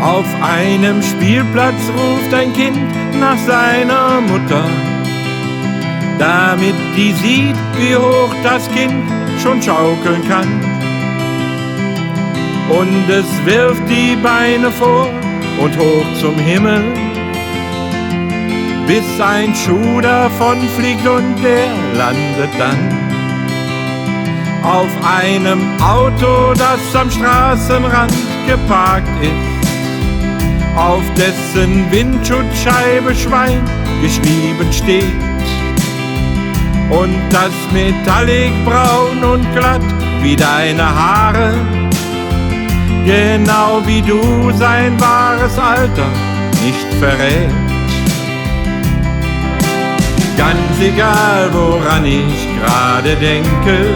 Auf einem Spielplatz ruft ein Kind nach seiner Mutter, damit die sieht, wie hoch das Kind schon schaukeln kann. Und es wirft die Beine vor und hoch zum Himmel, bis ein Schuh davon fliegt und der landet dann auf einem Auto, das am Straßenrand geparkt ist, auf dessen Windschutzscheibe Schwein geschrieben steht. Und das Metallic braun und glatt wie deine Haare, genau wie du sein wahres Alter nicht verrät. Ganz egal, woran ich gerade denke,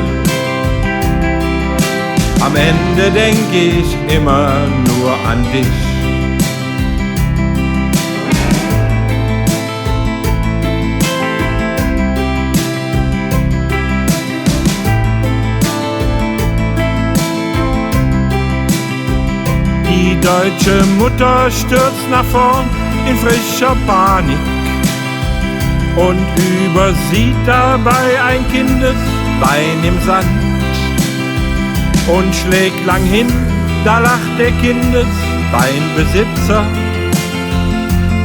am Ende denk ich immer nur an dich. Die deutsche Mutter stürzt nach vorn in frischer Panik und übersieht dabei ein Kindesbein im Sand und schlägt lang hin, da lacht der Kindesbeinbesitzer.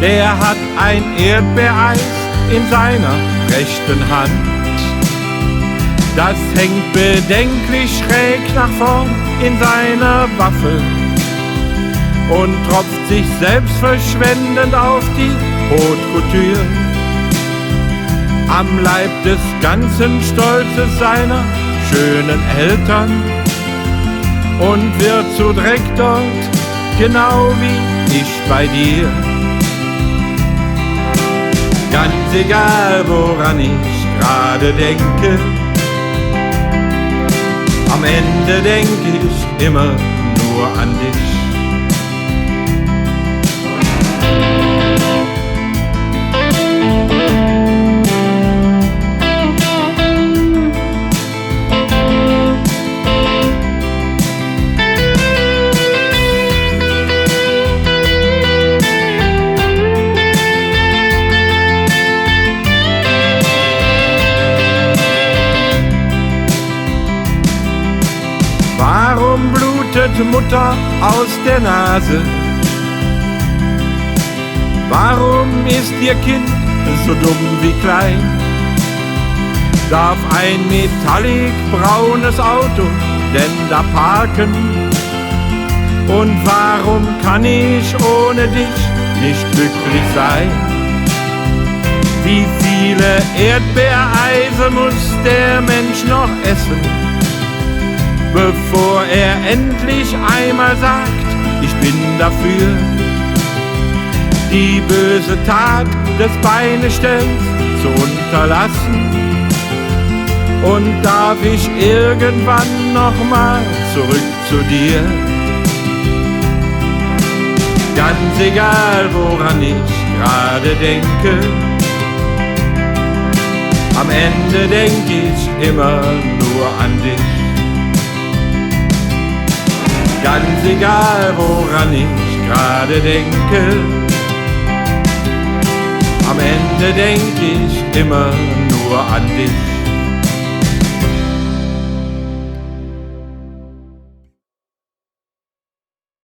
Der hat ein Erdbeereis in seiner rechten Hand. Das hängt bedenklich schräg nach vorn in seiner Waffel und tropft sich selbst verschwendend auf die Haute Couture. Am Leib des ganzen Stolzes seiner schönen Eltern und wird zu Dreck dort, genau wie ich bei dir. Ganz egal, woran ich gerade denke, am Ende denk ich immer nur an dich. Warum blutet Mutter aus der Nase? Warum ist ihr Kind so dumm wie klein? Darf ein metallic braunes Auto denn da parken? Und warum kann ich ohne dich nicht glücklich sein? Wie viele Erdbeereise muss der Mensch noch essen, bevor er endlich einmal sagt, ich bin dafür, die böse Tat des Beinestellens zu unterlassen? Und darf ich irgendwann nochmal zurück zu dir? Ganz egal, woran ich gerade denke, am Ende denk ich immer nur an dich. Ganz egal, woran ich gerade denke, am Ende denk ich immer nur an dich.